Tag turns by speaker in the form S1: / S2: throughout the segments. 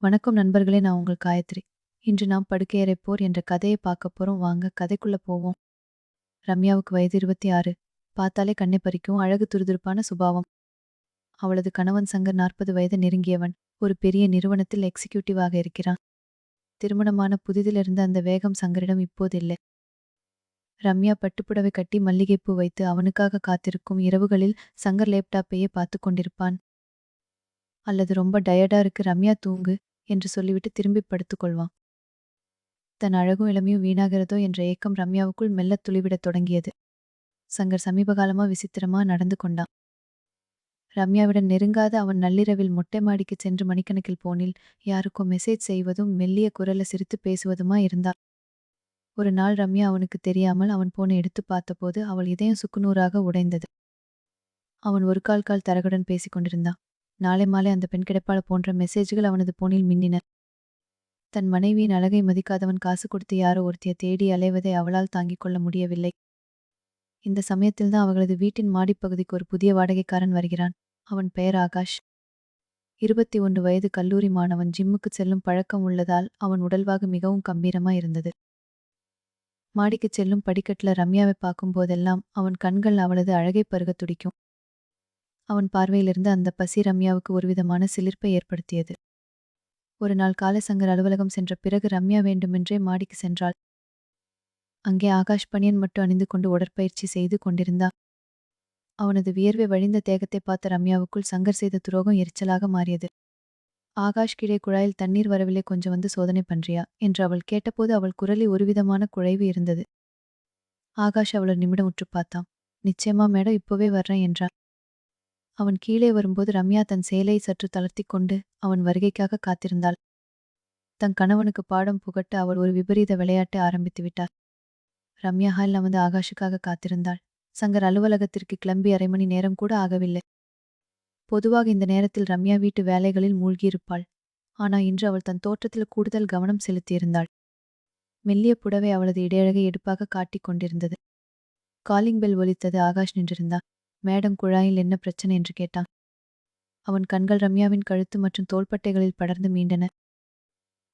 S1: வணக்கம் நண்பர்களே, நான் உங்கள் காயத்ரி. இன்று நாம் படுக்கையறை போர் என்ற கதையை பார்க்க போறோம். வாங்க கதைக்குள்ள போவோம். ரம்யாவுக்கு வயது 26. பார்த்தாலே கண்ணை பறிக்கும் அழகு, துருதுருப்பான சுபாவம். அவளது கணவன் சங்கர் 40 வயது நெருங்கியவன். ஒரு பெரிய நிறுவனத்தில் எக்ஸிக்யூட்டிவாக இருக்கிறான். திருமணமான புதிதிலிருந்து அந்த வேகம் சங்கரிடம் இப்போது இல்லை. ரம்யா பட்டுப்புடவை கட்டி மல்லிகைப்பூ வைத்து அவனுக்காக காத்திருக்கும் இரவுகளில் சங்கர் லேப்டாப்பையே பார்த்து கொண்டிருப்பான். அல்லது ரொம்ப டயர்டா இருக்கு ரம்யா, தூங்கு என்று சொல்லிவிட்டு திரும்பி படுத்துக்கொள்வான். தன் அழகும் இளமையும் வீணாகிறதோ என்ற ஏக்கம் ரம்யாவுக்குள் மெல்லத் துளிவிடத் தொடங்கியது. சங்கர் சமீபகாலமா விசித்திரமா நடந்து கொண்டான். ரம்யாவிடம் நெருங்காத அவன் நள்ளிரவில் மொட்டை மாடிக்குச் சென்று மணிக்கணக்கில் போனில் யாருக்கோ மெசேஜ் செய்வதும் மெல்லிய குரல்ல சிரித்து பேசுவதுமா இருந்தான். ஒரு நாள் ரம்யா அவனுக்கு தெரியாமல் அவன் போனை எடுத்து பார்த்தபோது அவள் இதயம் சுக்குநூறாக உடைந்தது. அவன் ஒரு கால் தரகுடன் பேசிக் கொண்டிருந்தான். நாளை மாலை அந்த பெண் கிடைப்பாள போன்ற மெசேஜ்கள் அவனது போனில் மின்னின. தன் மனைவியின் அழகை மதிக்காதவன் காசு கொடுத்து யாரோ ஒருத்திய தேடி அலைவதை அவளால் தாங்கிக் கொள்ள முடியவில்லை. இந்த சமயத்தில்தான் அவர்களது வீட்டின் மாடிப்பகுதிக்கு ஒரு புதிய வாடகைக்காரன் வருகிறான். அவன் பெயர் ஆகாஷ். 21 வயது கல்லூரி மாணவன். ஜிம்முக்கு செல்லும் பழக்கம் உள்ளதால் அவன் உடல்வாகு மிகவும் கம்பீரமா இருந்தது. மாடிக்குச் செல்லும் படிக்கட்டுல ரம்யாவை பார்க்கும் போதெல்லாம் அவன் கண்கள் அவளது அழகை பருகத் துடிக்கும். அவன் பார்வையிலிருந்து அந்த பசி ரம்யாவுக்கு ஒருவிதமான சிலிர்ப்பை ஏற்படுத்தியது. ஒரு நாள் காலை சங்கர் அலுவலகம் சென்ற பிறகு ரம்யா வேண்டுமென்றே மாடிக்கு சென்றாள். அங்கே ஆகாஷ் பனியன் மட்டும் அணிந்து கொண்டு உடற்பயிற்சி செய்து கொண்டிருந்தான். அவனது வியர்வை வழிந்த தேகத்தை பார்த்த ரம்யாவுக்குள் சங்கர் செய்த துரோகம் எரிச்சலாக மாறியது. ஆகாஷ், கீழே குழாயில் தண்ணீர் வரவில்லை, கொஞ்சம் வந்து சோதனை பண்றியா என்று அவள் கேட்டபோது அவள் குரலில் ஒருவிதமான குழைவு இருந்தது. ஆகாஷ் அவளை நிமிடம் உற்று பார்த்தான். நிச்சயமா மேடம், இப்போவே வர்றேன் என்றான். அவன் கீழே வரும்போது ரம்யா தன் சேலை சற்று தளர்த்தி கொண்டு அவன் வருகைக்காக காத்திருந்தாள். தன் கணவனுக்கு பாடம் புகட்ட அவள் ஒரு விபரீத விளையாட்டை ஆரம்பித்து விட்டார். ரம்யா ஹால் அமர்ந்து ஆகாஷுக்காக காத்திருந்தாள். சங்கர் அலுவலகத்திற்கு கிளம்பி 1/2 மணி நேரம் கூட ஆகவில்லை. பொதுவாக இந்த நேரத்தில் ரம்யா வீட்டு வேலைகளில் மூழ்கியிருப்பாள். ஆனா இன்று அவள் தன் தோற்றத்தில் கூடுதல் கவனம் செலுத்தியிருந்தாள். மெல்லிய புடவை அவளது இடையழகை எடுப்பாக காட்டிக் கொண்டிருந்தது. காலிங் பெல் ஒலித்தது. ஆகாஷ் நின்றிருந்தான். மேடம், குழாயில் என்ன பிரச்சனை என்று கேட்டான். அவன் கண்கள் ரம்யாவின் கழுத்து மற்றும் தோள்பட்டைகளில் படர்ந்து மீண்டன.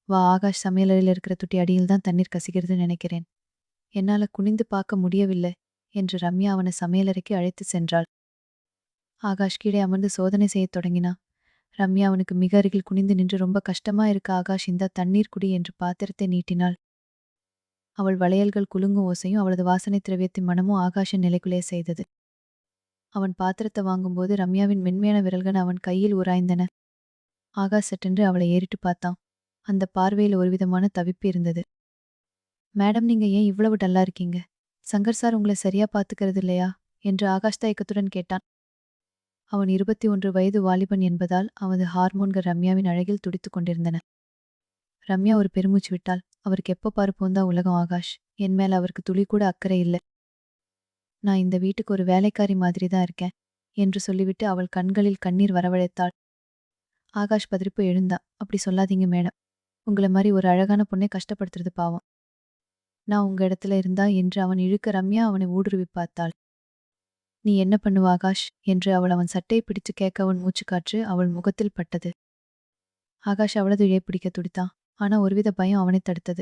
S1: வா ஆகாஷ், சமையலறையில் இருக்கிற துட்டி அடியில்தான் தண்ணீர் கசிகிறதுன்னு நினைக்கிறேன். என்னால குனிந்து பார்க்க முடியவில்லை என்று ரம்யா அவனை சமையலறைக்கு அழைத்து சென்றாள். ஆகாஷ் கீழே அமர்ந்து சோதனை செய்யத் தொடங்கினா. ரம்யா அவனுக்கு மிக அருகில் குனிந்து நின்று, ரொம்ப கஷ்டமா இருக்கு ஆகாஷ், இந்தா தண்ணீர் குடி என்று பாத்திரத்தை நீட்டினாள். அவள் வளையல்கள் குலுங்கும் ஓசையும் அவளது வாசனை திரவியத்தின் மனமும் ஆகாஷின் நிலைக்குள்ளே செய்தது. அவன் பாத்திரத்தை வாங்கும்போது ரம்யாவின் மென்மையான விரல்கள் அவன் கையில் உராய்ந்தன. ஆகாஷ் சட்டென்று அவளை ஏறிட்டு பார்த்தான். அந்த பார்வையில் ஒருவிதமான தவிப்பு இருந்தது. மேடம், நீங்க ஏன் இவ்வளவு டல்லா இருக்கீங்க? சங்கர் சார் உங்களை சரியா பாத்துக்கிறது இல்லையா என்று ஆகாஷ் தயக்கத்துடன் கேட்டான். அவன் 21 வயது வாலிபன் என்பதால் அவனது ஹார்மோன்கள் ரம்யாவின் அழகில் துடித்துக் கொண்டிருந்தன. ரம்யா ஒரு பெருமூச்சு விட்டாள். அவருக்கு எப்போ பாரு போந்தா உலகம் ஆகாஷ். என் மேல அவருக்கு துளி கூட அக்கறை இல்லை. நான் இந்த வீட்டுக்கு ஒரு வேலைக்காரி மாதிரி தான் இருக்கேன் என்று சொல்லிவிட்டு அவள் கண்களில் கண்ணீர் வரவழைத்தாள். ஆகாஷ் பதிரிப்பு எழுந்தா. அப்படி சொல்லாதீங்க மேடம். உங்களை மாதிரி ஒரு அழகான பொண்ணை கஷ்டப்படுத்துறது பாவம். நான் உங்க இடத்துல இருந்தா என்று அவன் இழுக்க ரம்யா அவனை ஊடுருவி பார்த்தாள். நீ என்ன பண்ணுவ ஆகாஷ் என்று அவன் சட்டையை பிடிச்சு கேட்க அவன் மூச்சுக்காற்று அவள் முகத்தில் பட்டது. ஆகாஷ் அவளது இழையை பிடிக்க துடித்தான். ஆனா ஒருவித பயம் அவனை தடுத்தது.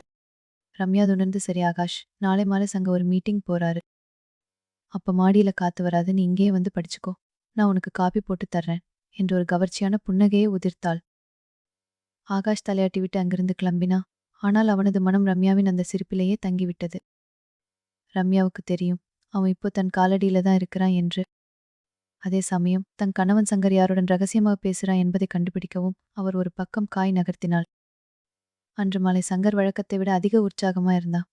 S1: ரம்யா துணர்ந்து, சரி ஆகாஷ், நாளை மாலை சங்க ஒரு மீட்டிங் போறாரு. அப்ப மாடியில காத்து வராது, நீ இங்கேயே வந்து படிச்சுக்கோ. நான் உனக்கு காபி போட்டு தர்றேன் என்று ஒரு கவர்ச்சியான புன்னகையை உதிர்த்தாள். ஆகாஷ் தலையாட்டி விட்டு அங்கிருந்து கிளம்பினா. ஆனால் அவனது மனம் ரம்யாவின் அந்த சிரிப்பிலேயே தங்கிவிட்டது. ரம்யாவுக்கு தெரியும், அவன் இப்போ தன் காலடியில தான் இருக்கிறான் என்று. அதே சமயம் தன் கணவன் சங்கர் யாருடன் ரகசியமாக பேசுறான் என்பதை கண்டுபிடிக்கவும் அவர் ஒரு பக்கம் காய் நகர்த்தினாள். அன்று மாலை சங்கர் வழக்கத்தை விட அதிக உற்சாகமா இருந்தான்.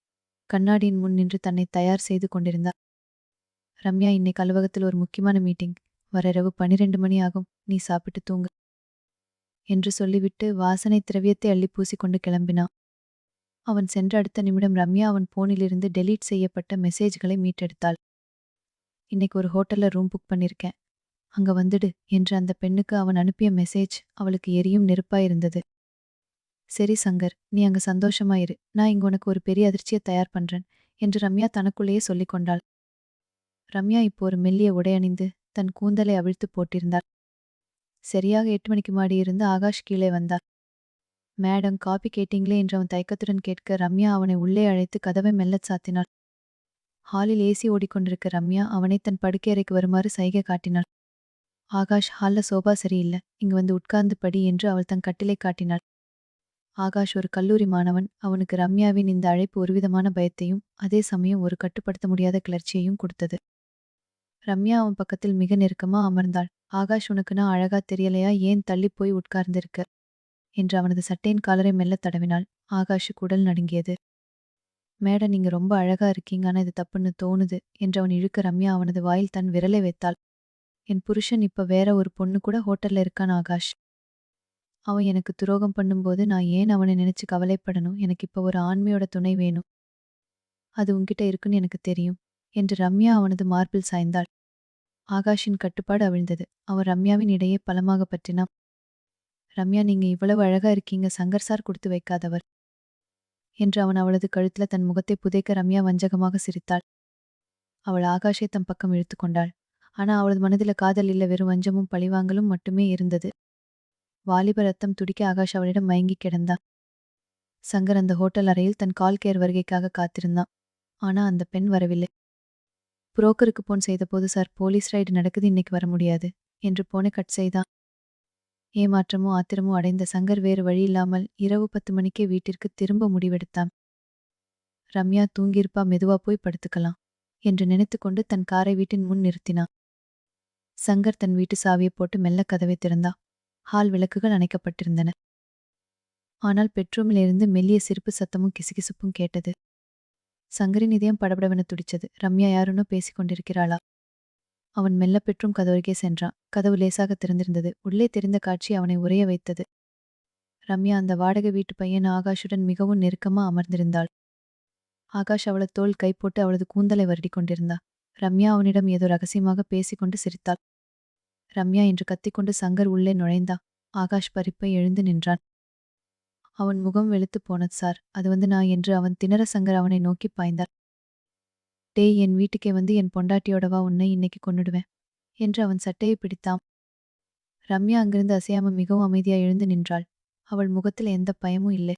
S1: கண்ணாடியின் முன் நின்று தன்னை தயார் செய்து கொண்டிருந்தார். ரம்யா, இன்னைக்கு அலுவலகத்தில் ஒரு முக்கியமான மீட்டிங். வர இரவு 12 மணி ஆகும், நீ சாப்பிட்டு தூங்கு என்று சொல்லிவிட்டு வாசனை திரவியத்தை அள்ளி பூசிக்கொண்டு கிளம்பினான். அவன் சென்ற அடுத்த நிமிடம் ரம்யா அவன் போனிலிருந்து டெலீட் செய்யப்பட்ட மெசேஜ்களை மீட்டெடுத்தாள். இன்னைக்கு ஒரு ஹோட்டல்ல ரூம் புக் பண்ணிருக்கேன், அங்க வந்துடு என்று அந்த பெண்ணுக்கு அவன் அனுப்பிய மெசேஜ் அவளுக்கு எரியும் நெருப்பாயிருந்தது. சரி சங்கர், நீ அங்க சந்தோஷமாயிரு, நான் இங்க உனக்கு ஒரு பெரிய அதிர்ச்சியை தயார் பண்றேன் என்று ரம்யா தனக்குள்ளேயே சொல்லிக் கொண்டாள். ரம்யா இப்போ ஒரு மெல்லிய உடை அணிந்து தன் கூந்தலை அவிழ்த்து போட்டிருந்தாள். சரியாக 8 மணிக்கு மாடியிருந்து ஆகாஷ் கீழே வந்தார். மேடம் காபி கேட்டீங்களே என்று அவன் தயக்கத்துடன் கேட்க ரம்யா அவனை உள்ளே அழைத்து கதவை மெல்லச் சாத்தினாள். ஹாலில் ஏசி ஓடிக்கொண்டிருக்க ரம்யா அவனை தன் படுக்கையறைக்கு வருமாறு சைகை காட்டினாள். ஆகாஷ், ஹால்ல சோபா சரியில்லை, இங்கு வந்து உட்கார்ந்து படி என்று அவள் தன் கட்டிலை காட்டினாள். ஆகாஷ் ஒரு கல்லூரி மாணவன். அவனுக்கு ரம்யாவின் இந்த அழைப்பு ஒருவிதமான பயத்தையும் அதே சமயம் ஒரு கட்டுப்படுத்த முடியாத கிளர்ச்சியையும் கொடுத்தது. ரம்யா அவன் பக்கத்தில் மிக நெருக்கமா அமர்ந்தாள். ஆகாஷ், உனக்கு நான் அழகா தெரியலையா, ஏன் தள்ளிப் போய் உட்கார்ந்திருக்க என்று அவனது சட்டையின் காலரை மெல்லத் தடவினாள். ஆகாஷுக்கு உடல் நடுங்கியது. மேடம், நீங்க ரொம்ப அழகா இருக்கீங்க, ஆனா இது தப்புன்னு தோணுது என்று அவன் இழுக்க ரம்யா அவனது வாயில் தன் விரலை வைத்தாள். என் புருஷன் இப்ப வேற ஒரு பொண்ணு கூட ஹோட்டல்ல இருக்கான் ஆகாஷ். அவன் எனக்கு துரோகம் பண்ணும்போது நான் ஏன் அவனை நினைச்சு கவலைப்படணும், எனக்கு இப்ப ஒரு ஆண்மையோட துணை வேணும். அது உன்கிட்ட இருக்குன்னு எனக்கு தெரியும் என்று ரம்யா அவனது மார்பில் சாய்ந்தாள். ஆகாஷின் கட்டுப்பாடு அவிழ்ந்தது. அவன் ரம்யாவின் இடையே பலமாக பற்றினான். ரம்யா, நீங்க இவ்வளவு அழகா இருக்கீங்க, சங்கர் சார் கொடுத்து வைக்காதவர் என்று அவன் அவளது கழுத்துல தன் முகத்தை புதைக்க ரம்யா வஞ்சகமாக சிரித்தாள். அவள் ஆகாஷை தம் பக்கம் இழுத்து கொண்டாள். ஆனா அவளது மனதில காதல் இல்ல, வெறும் வஞ்சமும் பழிவாங்கலும் மட்டுமே இருந்தது. வாலிப ரத்தம் துடிக்க ஆகாஷ் அவளிடம் மயங்கி கிடந்தான். சங்கர் அந்த ஹோட்டல் அறையில் தன் கால் கேர் வருகைக்காக காத்திருந்தான். ஆனா அந்த பெண் வரவில்லை. புரோக்கருக்கு போன் செய்தபோது, சார் போலீஸ் ரைடு நடக்குது, இன்னைக்கு வர முடியாது என்று போனை கட் செய்தான். ஏமாற்றமோ ஆத்திரமோ அடைந்த சங்கர் வேறு வழியில்லாமல் இரவு 10 மணிக்கே வீட்டிற்கு திரும்ப முடிவெடுத்தான். ரம்யா தூங்கியிருப்பா, மெதுவா போய் படுத்துக்கலாம் என்று நினைத்துக்கொண்டு தன் காரை வீட்டின் முன் நிறுத்தினான். சங்கர் தன் வீட்டு சாவியை போட்டு மெல்ல கதவை திறந்தான். ஹால் விளக்குகள் அணைக்கப்பட்டிருந்தன. ஆனால் பெட்ரூமில் இருந்து மெல்லிய சிரிப்பு சத்தமும் கிசுகிசுப்பும் கேட்டது. சங்கரின் இதயம் படபடவென துடிச்சது. ரம்யா யாருன்னோ பேசிக் கொண்டிருக்கிறாளா? அவன் மெல்ல பெட்ரூம் கதவருகே சென்றான். கதவு லேசாக திறந்திருந்தது. உள்ளே தெரிந்த காட்சி அவனை உறைய வைத்தது. ரம்யா அந்த வாடகை வீட்டு பையன் ஆகாஷுடன் மிகவும் நெருக்கமா அமர்ந்திருந்தாள். ஆகாஷ் அவளது தோள் கை போட்டு அவளது கூந்தலை வருடி கொண்டிருந்தா. ரம்யா அவனிடம் ஏதோ ரகசியமாக பேசிக்கொண்டு சிரித்தாள். ரம்யா என்று கத்திக்கொண்டு சங்கர் உள்ளே நுழைந்தா. ஆகாஷ் பறிப்பை எழுந்து நின்றான். அவன் முகம் வெளுத்து போனது. சார், அது வந்து நான் என்று அவன் திணற சங்கர் அவனை நோக்கி பாய்ந்தார். டேய், என் வீட்டுக்கே வந்து என் பொண்டாட்டியோடவா, உன்னை இன்னைக்கு கொன்னுடுவேன் என்று அவன் சட்டையை பிடித்தான். ரம்யா அங்கிருந்து அசையாம மிகவும் அமைதியா எழுந்து நின்றாள். அவள் முகத்தில் எந்த பயமும் இல்லை.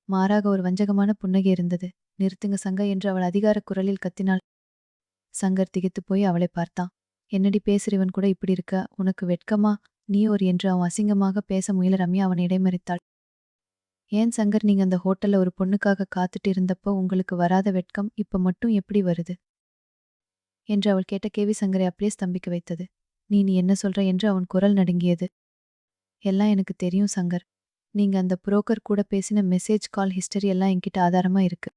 S1: மாறாக ஒரு வஞ்சகமான புன்னகை இருந்தது. நிறுத்துங்க சங்கர் என்று அவள் அதிகார குரலில் கத்தினாள். சங்கர் திகைத்துப் போய் அவளை பார்த்தான். என்னடி பேசுறவன் கூட இப்படி இருக்க, உனக்கு வெட்கமா, நீ ஒரு என்று அவன் அசிங்கமாக பேச முயல ரம்யா அவனை இடைமறித்தாள். ஏன் சங்கர், நீங்க அந்த ஹோட்டல்ல ஒரு பொண்ணுக்காக காத்துட்டு இருந்தப்போ உங்களுக்கு வராத வெட்கம் இப்ப மட்டும் எப்படி வருது என்று அவள் கேட்ட கேவி சங்கரை அப்படியே ஸ்தம்பிக்க வைத்தது. நீ நீ என்ன சொல்ற என்று அவன் குரல் நடுங்கியது. எல்லாம் எனக்கு தெரியும் சங்கர். நீங்க அந்த புரோக்கர் கூட பேசின மெசேஜ் கால் ஹிஸ்டரி எல்லாம் என்கிட்ட ஆதாரமா இருக்கு.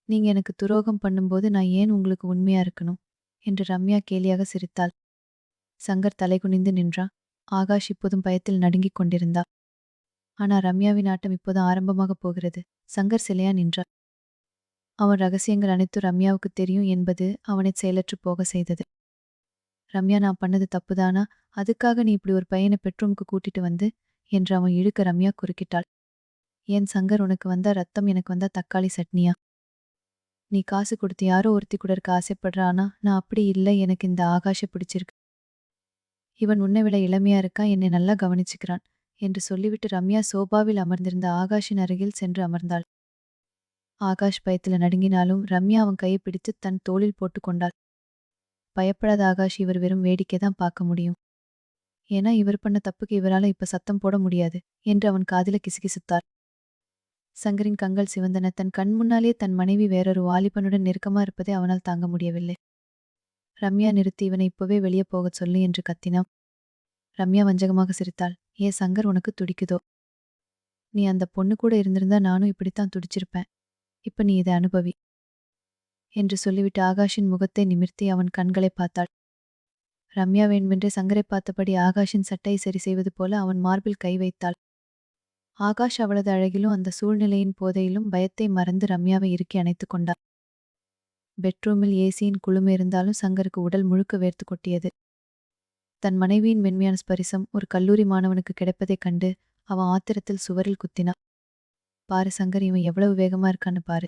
S1: நீங்க எனக்கு துரோகம் பண்ணும்போது நான் ஏன் உங்களுக்கு உண்மையா இருக்கணும் என்று ரம்யா கேலியாக சிரித்தாள். சங்கர் தலைகுனிந்து நின்றான். ஆகாஷ் இப்போதும் பயத்தில் நடுங்கிக் கொண்டிருந்தா. ஆனா ரம்யாவின் ஆட்டம் இப்போது ஆரம்பமாக போகிறது. சங்கர் சிலையா நின்றான். அவன் ரகசியங்கள் அனைத்தும் ரம்யாவுக்கு தெரியும் என்பது அவனை செயலற்று போக செய்தது. ரம்யா, நான் பண்ணது தப்புதானா, அதுக்காக நீ இப்படி ஒரு பையனை பெட்ரூமுக்கு கூட்டிட்டு வந்து என்று அவன் இழுக்க ரம்யா குறுக்கிட்டாள். ஏன் சங்கர், உனக்கு வந்தா ரத்தம், எனக்கு வந்தா தக்காளி சட்னியா? நீ காசு கொடுத்து யாரோ ஒருத்தி கூட இருக்க ஆசைப்படுற, ஆனா நான் அப்படி இல்லை, எனக்கு இந்த ஆகாஷை பிடிச்சிருக்கு. இவன் உன்னை விட இளமையா இருக்கான், என்னை நல்லா கவனிச்சுக்கிறான் என்று சொல்லிவிட்டு ரம்யா சோபாவில் அமர்ந்திருந்த ஆகாஷின் அருகில் சென்று அமர்ந்தாள். ஆகாஷ் பயத்தில் நடுங்கினாலும் ரம்யா அவன் கையை பிடித்து தன் தோளில் போட்டு கொண்டாள். பயப்படாத ஆகாஷ், இவர் வெறும் வேடிக்கை தான் பார்க்க முடியும். ஏன்னா இவர் பண்ண தப்புக்கு இவரால இப்ப சத்தம் போட முடியாது என்று அவன் காதில கிசுகிசுத்தார். சங்கரின் கண்கள் சிவந்தன. தன் கண் முன்னாலே தன் மனைவி வேறொரு வாலிபனுடன் நெருக்கமா இருப்பதை அவனால் தாங்க முடியவில்லை. ரம்யா, நிறுத்தி, இவனை இப்பவே வெளியே போகச் சொல்லு என்று கத்தினான். ரம்யா வஞ்சகமாக சிரித்தாள். ஏ சங்கர், உனக்கு துடிக்குதோ? நீ அந்த பொண்ணு கூட இருந்திருந்தா நானும் இப்படித்தான் துடிச்சிருப்பேன். இப்ப நீ இதை அனுபவி என்று சொல்லிவிட்டு ஆகாஷின் முகத்தை நிமிர்த்தி அவன் கண்களை பார்த்தாள். ரம்யா வேண்டுமென்றே சங்கரை பார்த்தபடி ஆகாஷின் சட்டையை சரி செய்வது போல அவன் மார்பில் கை வைத்தாள். ஆகாஷ் அவளது அழகிலும் அந்த சூழ்நிலையின் போதையிலும் பயத்தை மறந்து ரம்யாவை இறுக்கி அணைத்து கொண்டார். பெட்ரூமில் ஏசியின் குளுமை இருந்தாலும் சங்கருக்கு உடல் முழுக்க வேர்த்து கொட்டியது. தன் மனைவியின் மென்மையான ஸ்பரிசம் ஒரு கல்லூரி மாணவனுக்கு கிடைப்பதைக் கண்டு அவன் ஆத்திரத்தில் சுவரில் குத்தினான். பாரு சங்கர், இவன் எவ்வளவு வேகமா இருக்கான்னு பாரு.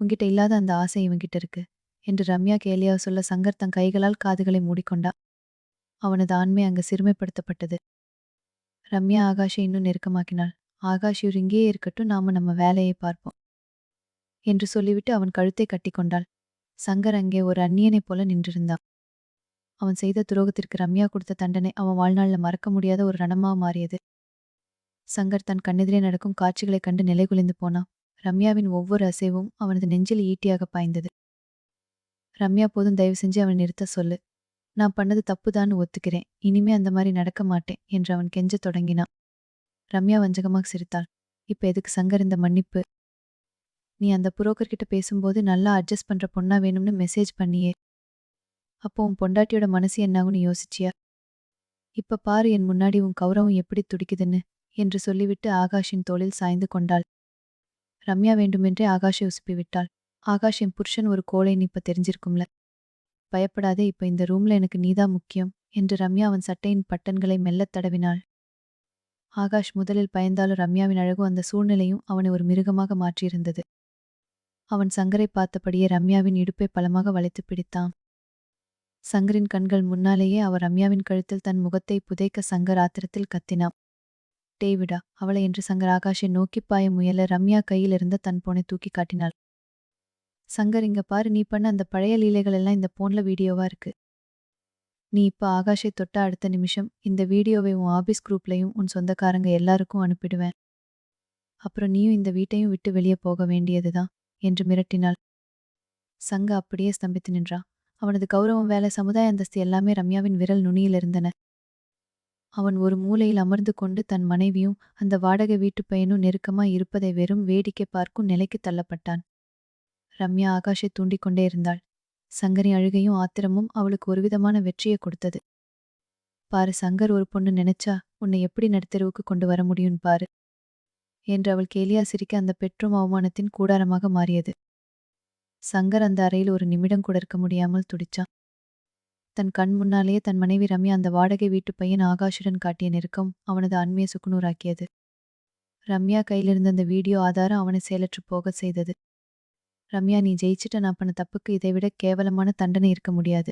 S1: உன்கிட்ட இல்லாத அந்த ஆசை இவன்கிட்ட இருக்கு என்று ரம்யா கேலியாக சொல்ல சங்கர் தன் கைகளால் காதுகளை மூடிக்கொண்டா. அவனது ஆண்மை அங்கு சிறுமைப்படுத்தப்பட்டது. ரம்யா ஆகாஷை இன்னும் நெருக்கமாக்கினாள். ஆகாஷ் இவர் இங்கேயே இருக்கட்டும், நாம நம்ம வேலையை பார்ப்போம் என்று சொல்லிவிட்டு அவன் கழுத்தை கட்டிக்கொண்டாள். சங்கர் அங்கே ஒரு அந்நியனைப் போல நின்றிருந்தான். அவன் செய்த துரோகத்திற்கு ரம்யா கொடுத்த தண்டனை அவன் வாழ்நாள்ல மறக்க முடியாத ஒரு ரணமா மாறியது. சங்கர் தன் கண்ணெதிரே நடக்கும் காட்சிகளைக் கண்டு நிலைகுலைந்து போனான். ரம்யாவின் ஒவ்வொரு அசைவும் அவனது நெஞ்சில் ஈட்டியாக பாய்ந்தது. ரம்யா, போதும், தயவு செஞ்சு அவன் நிறுத்த சொல்லு. நான் பண்ணது தப்புதான்னு ஒத்துக்கிறேன். இனிமே அந்த மாதிரி நடக்க மாட்டேன் என்று அவன் கெஞ்சத் தொடங்கினான். ரம்யா வஞ்சகமாக சிரித்தாள். இப்ப எதுக்கு சங்கர் இந்த மன்னிப்பு? நீ அந்த புரோக்கர்கிட்ட பேசும்போது நல்லா அட்ஜஸ்ட் பண்ற பொண்ணா வேணும்னு மெசேஜ் பண்ணியே. அப்போ உன் பொண்டாட்டியோட மனசு என்னாகும்னு யோசிச்சியா? இப்ப பாரு என் முன்னாடி உன் கௌரவம் எப்படி துடிக்குதுன்னு என்று சொல்லிவிட்டு ஆகாஷின் தோளில் சாய்ந்து கொண்டாள். ரம்யா வேண்டுமென்றே ஆகாஷை உசுப்பி விட்டாள். ஆகாஷ், என் புருஷன் ஒரு கோழைன்னு இப்ப தெரிஞ்சிருக்கும்ல. பயப்படாதே, இப்ப இந்த ரூம்ல எனக்கு நீதான் முக்கியம் என்று ரம்யா அவன் சட்டையின் பட்டன்களை மெல்லத் தடவினாள். ஆகாஷ் முதலில் பயந்தாலும் ரம்யாவின் அழகும் அந்த சூழ்நிலையும் அவனை ஒரு மிருகமாக மாற்றியிருந்தது. அவன் சங்கரை பார்த்தபடியே ரம்யாவின் இடுப்பை பலமாக வளைத்து பிடித்தான். சங்கரின் கண்கள் முன்னாலேயே அவர் ரம்யாவின் கழுத்தில் தன் முகத்தை புதைக்க சங்கர் ஆத்திரத்தில் கத்தினான். டேவிடா அவளை என்று சங்கர் ஆகாஷை நோக்கி பாய முயல ரம்யா கையில் இருந்த தன் போனை தூக்கி காட்டினாள். சங்கர், இங்க பாரு, நீ பண்ண அந்த பழைய லீலைகள் எல்லாம் இந்த போன்ல வீடியோவா இருக்கு. நீ இப்ப ஆகாஷை தொட்ட அடுத்த நிமிஷம் இந்த வீடியோவை உன் ஆபீஸ் குரூப்லையும் உன் சொந்தக்காரங்க எல்லாருக்கும் அனுப்பிடுவேன். அப்புறம் நீயும் இந்த வீட்டையும் விட்டு வெளியே போக வேண்டியதுதான் என்று மிரட்டினாள். சங்க அப்படியே ஸ்தம்பித்து நின்றான். அவனது கௌரவம், வேலை, சமுதாய அந்தஸ்து எல்லாமே ரம்யாவின் விரல் நுனியில் இருந்தன. அவன் ஒரு மூலையில் அமர்ந்து கொண்டு தன் மனைவியும் அந்த வாடகை வீட்டு பையனும் நெருக்கமாய் இருப்பதை வெறும் வேடிக்கை பார்க்கும் நிலைக்கு தள்ளப்பட்டான். ரம்யா ஆகாஷை தூண்டிக்கொண்டே இருந்தாள். சங்கரின் அழுகையும் ஆத்திரமும் அவளுக்கு ஒருவிதமான வெற்றியை கொடுத்தது. பாரு சங்கர், ஒரு பொண்ணு நினைச்சா உன்னை எப்படி நடுத்தெருவுக்கு கொண்டு வர முடியும் பாரு என்று அவள் கேலியா சிரிக்க அந்த பெற்றும் அவமானத்தின் கூடாரமாக மாறியது. சங்கர் அந்த அறையில் ஒரு நிமிடம் கூட இருக்க முடியாமல் துடிச்சான். தன் கண் முன்னாலேயே தன் மனைவி ரம்யா அந்த வாடகை வீட்டு பையன் ஆகாஷுடன் காட்டிய நெருக்கம் அவனது ஆண்மையை சுக்குநூறாக்கியது. ரம்யா கையிலிருந்த அந்த வீடியோ ஆதாரம் அவனை செயலற்று போக செய்தது. ரம்யா, நீ ஜெயிச்சிட்ட. நான் பண்ண தப்புக்கு இதைவிட கேவலமான தண்டனை இருக்க முடியாது.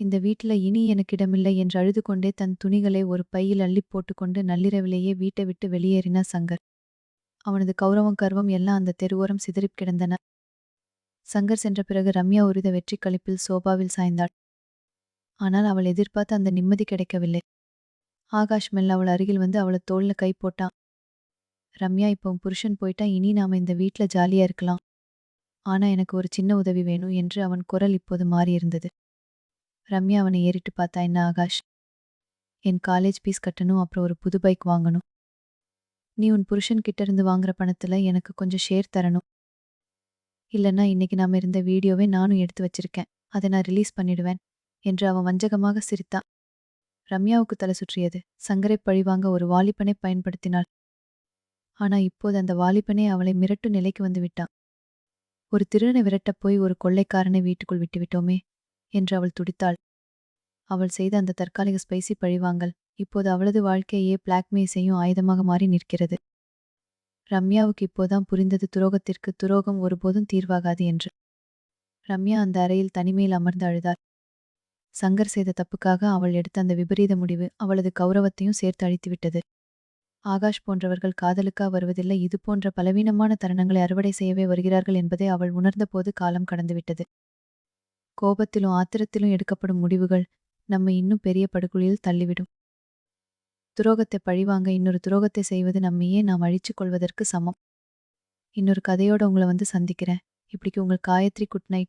S1: இந்த வீட்டில் இனி எனக்கு இடமில்லை என்று அழுது கொண்டே தன் துணிகளை ஒரு பையில் அள்ளி போட்டுக்கொண்டு நள்ளிரவிலேயே வீட்டை விட்டு வெளியேறினா சங்கர். அவனது கௌரவம், கர்வம் எல்லாம் அந்த தெருவோரம் சிதறிப் கிடந்தன. சங்கர் சென்ற பிறகு ரம்யா ஒருவித வெற்றி களிப்பில் சோபாவில் சாய்ந்தாள். ஆனால் அவள் எதிர்பார்த்த அந்த நிம்மதி கிடைக்கவில்லை. ஆகாஷ் மெல்ல அவள் அருகில் வந்து அவளை தோள்ல கை போட்டான். ரம்யா, இப்போ உன் புருஷன் போயிட்டா, இனி நாம இந்த வீட்ல ஜாலியா இருக்கலாம். ஆனா எனக்கு ஒரு சின்ன உதவி வேணும் என்று அவன் குரல் இப்போது மாறியிருந்தது. ரம்யா அவனை ஏறிட்டு பார்த்தா. என்ன ஆகாஷ்? என் காலேஜ் ஃபீஸ் கட்டணும், அப்புறம் ஒரு புது பைக் வாங்கணும். நீ உன் புருஷன் கிட்ட இருந்து வாங்குற பணத்துல எனக்கு கொஞ்சம் ஷேர் தரணும். இல்லைன்னா இன்னைக்கு நாம இருந்த வீடியோவை நானும் எடுத்து வச்சிருக்கேன், அதை நான் ரிலீஸ் பண்ணிடுவேன் என்று அவன் வஞ்சகமாக சிரித்தான். ரம்யாவுக்கு தலை சுற்றியது. சங்கரை பழிவாங்க ஒரு வாலிபனை பயன்படுத்தினாள். ஆனா இப்போது அந்த வாலிபனே அவளை மிரட்டும் நிலைக்கு வந்து விட்டான். ஒரு திருடனை விரட்டப் போய் ஒரு கொள்ளைக்காரனை வீட்டுக்குள் விட்டுவிட்டோமே என்று அவள் துடித்தாள். அவள் செய்த அந்த தற்காலிக ஸ்பைசி பழிவாங்கல் இப்போது அவளது வாழ்க்கையே பிளாக்மெயில் செய்யும் ஆயுதமாக மாறி நிற்கிறது. ரம்யாவுக்கு இப்போதான் புரிந்தது, துரோகத்திற்கு துரோகம் ஒருபோதும் தீர்வாகாது என்று. ரம்யா அந்த அறையில் தனிமையில் அமர்ந்து அழுதாள். சங்கர் செய்த தப்புக்காக அவள் எடுத்த அந்த விபரீத முடிவு அவளது கௌரவத்தையும் சேர்த்து அழித்துவிட்டது. ஆகாஷ் போன்றவர்கள் காதலுக்கா வருவதில்லை, இது போன்ற பலவீனமான தருணங்களை அறுவடை செய்யவே வருகிறார்கள் என்பதை அவள் உணர்ந்தபோது காலம் கடந்துவிட்டது. கோபத்திலும் ஆத்திரத்திலும் எடுக்கப்படும் முடிவுகள் நம்மை இன்னும் பெரிய படுகொலியில் தள்ளிவிடும். துரோகத்தை பழிவாங்க இன்னொரு துரோகத்தை செய்வது நம்மையே நாம் அழிச்சு கொள்வதற்கு சமம். இன்னொரு கதையோட உங்களை வந்து சந்திக்கிறேன். இப்படிக்கு உங்கள் காயத்ரி. Good night.